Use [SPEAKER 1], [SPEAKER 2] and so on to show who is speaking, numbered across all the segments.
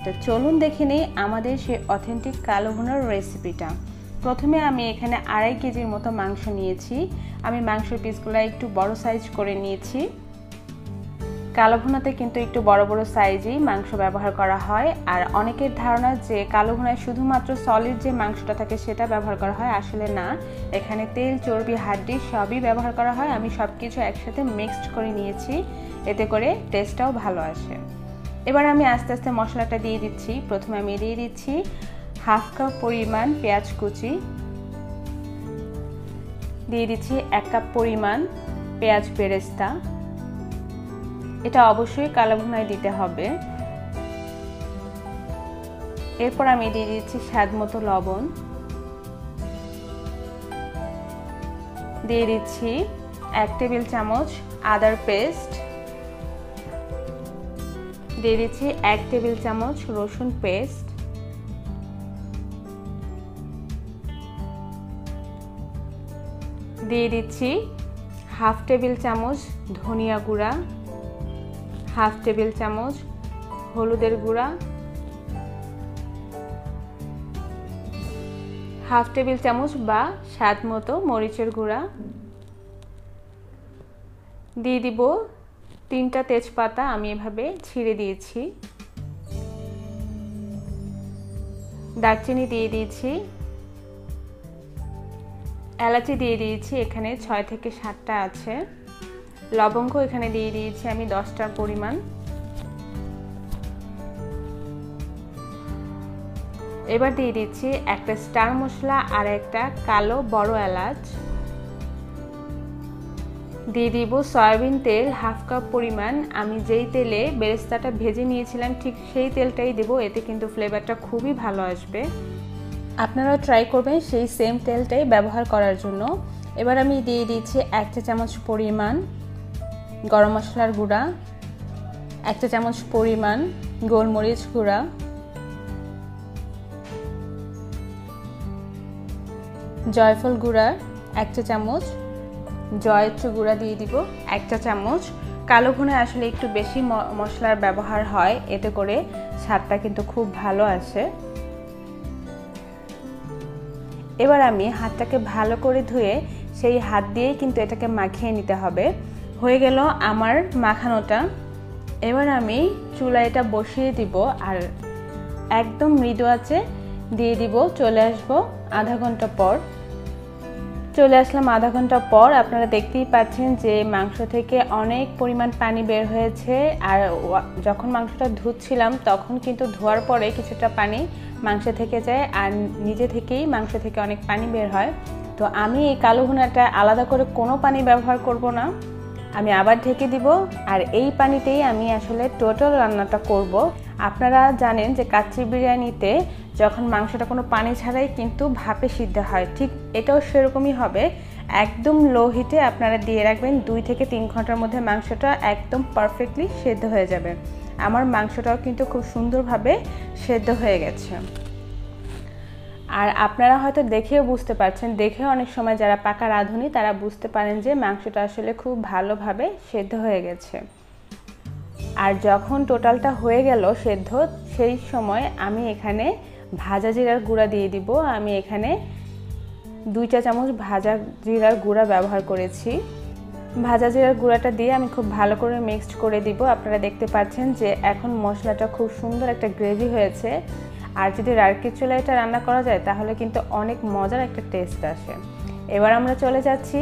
[SPEAKER 1] তো চলুন দেখে নিই আমাদের সেই অথেন্টিক কালো ভুনার রেসিপিটা। প্রথমে আমি এখানে 2.5 কেজির মতো মাংস নিয়েছি। আমি মাংসের পিসগুলো একটু বড় সাইজ করে নিয়েছি। কালো ভুনাতে কিন্তু একটু বড় বড় সাইজই মাংস ব্যবহার করা হয়। আর অনেকের ধারণা যে কালো ভুনায় শুধুমাত্র সলিড যে মাংসটা থাকে সেটা ব্যবহার করা হয়, আসলে না। এখানে তেল, চর্বি, হাড্ডি সবই ব্যবহার করা হয়। আমি সব কিছু একসাথে মিক্সড করে নিয়েছি, এতে করে টেস্টটাও ভালো আসে। এবার আমি আস্তে আস্তে মশলাটা দিয়ে দিচ্ছি। প্রথমে আমি দিয়ে দিচ্ছি 1/2 কাপ পরিমাণ পেঁয়াজ কুচি, দিয়ে দিচ্ছি 1 কাপ পরিমাণ পেঁয়াজ বেরেস্তা। এটা অবশ্যই কালো ভুনায় দিতে হবে। এরপর আমি দিয়ে দিচ্ছি স্বাদ মতো লবণ, দিয়ে দিচ্ছি 1 টেবিল চামচ আদার পেস্ট, দিয়ে দিচ্ছি 1 টেবিল চামচ রসুন পেস্ট, দিয়ে দিচ্ছি 1/2 টেবিল চামচ ধনিয়া গুঁড়া, 1/2 টেবিল চামচ হলুদের গুঁড়া, 1/2 টেবিল চামচ বা স্বাদ মতো মরিচের গুঁড়া, দিয়ে দিব 3টা তেজপাতা আমি এভাবে ছিঁড়ে দিয়েছি, দারচিনি দিয়ে দিয়েছি, এলাচি দিয়ে দিয়েছি এখানে 6 থেকে 7টা আছে, লবঙ্গ এখানে দিয়ে দিয়েছি আমি 10টার পরিমাণ। এবার দিয়ে দিচ্ছি একটা স্টার মশলা আর একটা কালো বড় এলাচ, দিয়ে দিব সয়াবিন তেল 1/2 কাপ পরিমাণ। আমি যেই তেলে বেরেস্তাটা ভেজে নিয়েছিলাম ঠিক সেই তেলটাই দেব, এতে কিন্তু ফ্লেভারটা খুবই ভালো আসবে। আপনারা ট্রাই করবেন সেই সেম তেলটাই ব্যবহার করার জন্য। এবার আমি দিয়ে দিচ্ছি 1 চা চামচ পরিমাণ গরম মশলার গুঁড়া, 1 চা চামচ পরিমাণ গোলমরিচ গুঁড়া, জয়ফল গুঁড়া 1 চা চামচ, জয়ত্রী গুঁড়া দিয়ে দিব 1 চা চামচ। কালো ভুনায় আসলে একটু বেশি মশলার ব্যবহার হয়, এতে করে স্বাদটা কিন্তু খুব ভালো আসে। এবার আমি হাতটাকে ভালো করে ধুয়ে সেই হাত দিয়েই কিন্তু এটাকে মাখিয়ে নিতে হবে। হয়ে গেল আমার মাখানোটা। এবার আমি চুলায় এটা বসিয়ে দিব আর একদম মৃদু আঁচে দিয়ে দিব। চলে আসবো আধা ঘন্টা পর। চলে আসলাম আধা ঘন্টা পর। আপনারা দেখতেই পাচ্ছেন যে মাংস থেকে অনেক পরিমাণ পানি বের হয়েছে। আর যখন মাংসটা ধুচ্ছিলাম তখন কিন্তু ধোয়ার পরে কিছুটা পানি মাংস থেকে যায় আর নিজে থেকেই মাংস থেকে অনেক পানি বের হয়। তো আমি এই কালো ভুনাটা আলাদা করে কোনো পানি ব্যবহার করব না, আমি আবার ঢেকে দিব আর এই পানিতেই আমি আসলে টোটাল রান্নাটা করব। আপনারা জানেন যে কাচ্চি বিরিয়ানিতে যখন মাংসটা কোনো পানি ছাড়াই কিন্তু ভাপে সিদ্ধ হয়, ঠিক এটাও সেরকমই হবে। একদম লো হিটে আপনারা দিয়ে রাখবেন, 2 থেকে 3 ঘন্টার মধ্যে মাংসটা একদম পারফেক্টলি সেদ্ধ হয়ে যাবে। আমার মাংসটাও কিন্তু খুব সুন্দরভাবে সেদ্ধ হয়ে গেছে। আর আপনারা হয়তো দেখেও বুঝতে পারছেন, দেখেও অনেক সময় যারা পাকা রাঁধুনি তারা বুঝতে পারেন যে মাংসটা আসলে খুব ভালোভাবে সেদ্ধ হয়ে গেছে। আর যখন টোটালটা হয়ে গেল সেদ্ধ, সেই সময় আমি এখানে ভাজা জিরার গুঁড়া দিয়ে দিব। আমি এখানে 2 চা চামচ ভাজা জিরার গুঁড়া ব্যবহার করেছি। ভাজা জিরার গুঁড়াটা দিয়ে আমি খুব ভালো করে মিক্সড করে দিব। আপনারা দেখতে পাচ্ছেন যে এখন মশলাটা খুব সুন্দর একটা গ্রেভি হয়েছে। আর যদি রাড়কির চুলায় এটা রান্না করা যায় তাহলে কিন্তু অনেক মজার একটা টেস্ট আসে। এবার আমরা চলে যাচ্ছি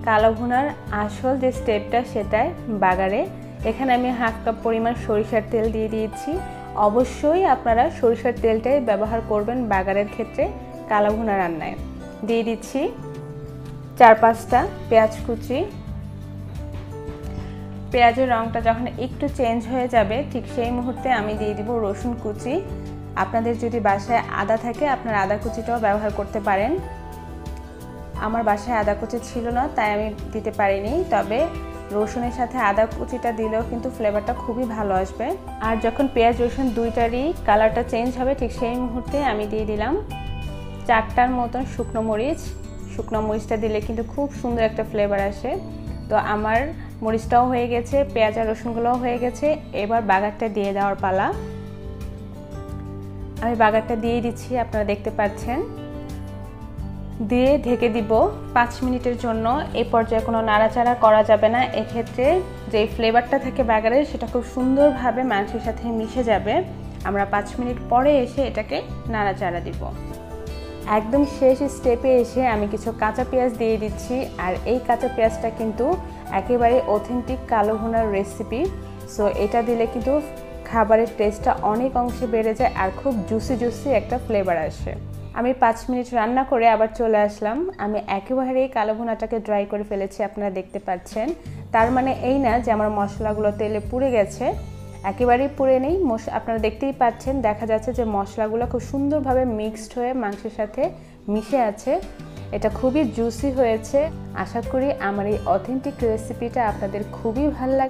[SPEAKER 1] কালো ভুনার আসল যে স্টেপটা, সেটাই বাগারে। এখানে আমি 1/2 কাপ পরিমাণ সরিষার তেল দিয়ে দিয়েছি। অবশ্যই আপনারা সরিষার তেলটাই ব্যবহার করবেন বাগারের ক্ষেত্রে কালো ভুনা রান্নায়। দিয়ে দিচ্ছি 4-5টা পেঁয়াজ কুচি। পেঁয়াজের রঙটা যখন একটু চেঞ্জ হয়ে যাবে ঠিক সেই মুহূর্তে আমি দিয়ে দিব রসুন কুচি। আপনাদের যদি বাসায় আদা থাকে আপনারা আদা কুচিটাও ব্যবহার করতে পারেন। আমার বাসায় আদা কুচি ছিল না তাই আমি দিতে পারিনি, তবে রসুনের সাথে আদা কুচিটা দিলেও কিন্তু ফ্লেভারটা খুবই ভালো আসবে। আর যখন পেঁয়াজ রসুন দুইটারই কালারটা চেঞ্জ হবে ঠিক সেই মুহূর্তে আমি দিয়ে দিলাম 4টার মতন শুকনো মরিচ। শুকনো মরিচটা দিলে কিন্তু খুব সুন্দর একটা ফ্লেভার আসে। তো আমার মরিচটাও হয়ে গেছে, পেঁয়াজ আর রসুনগুলোও হয়ে গেছে। এবার বাগারটা দিয়ে দেওয়ার পালা। আমি বাগারটা দিয়ে দিচ্ছি, আপনারা দেখতে পাচ্ছেন। দিয়ে ঢেকে দিব 5 মিনিটের জন্য। এই পর্যায়ে কোনো নাড়াচাড়া করা যাবে না, এক্ষেত্রে যে ফ্লেভারটা থাকে বাগারের সেটা খুব সুন্দরভাবে মাংসের সাথে মিশে যাবে। আমরা 5 মিনিট পরে এসে এটাকে নাড়াচাড়া দিব। একদম শেষ স্টেপে এসে আমি কিছু কাঁচা পেঁয়াজ দিয়ে দিচ্ছি। আর এই কাঁচা পেঁয়াজটা কিন্তু একেবারে অথেন্টিক কালো ভুনার রেসিপি। সো এটা দিলে কিন্তু খাবারের টেস্টটা অনেক অংশে বেড়ে যায় আর খুব জুসি একটা ফ্লেভার আসে। আমি 5 মিনিট রান্না করে আবার চলে আসলাম। আমি একেবারেই কালো ভুনাটাকে ড্রাই করে ফেলেছি, আপনারা দেখতে পাচ্ছেন। তার মানে এই না যে আমার মশলাগুলো তেলে পুড়ে গেছে, একেবারেই পুড়ে নেই। আপনারা দেখতেই পাচ্ছেন, দেখা যাচ্ছে যে মশলাগুলো খুব সুন্দরভাবে মিক্সড হয়ে মাংসের সাথে মিশে আছে। এটা খুবই জুসি হয়েছে। আশা করি আমার এই অথেন্টিক রেসিপিটা আপনাদের খুবই ভালো লাগবে।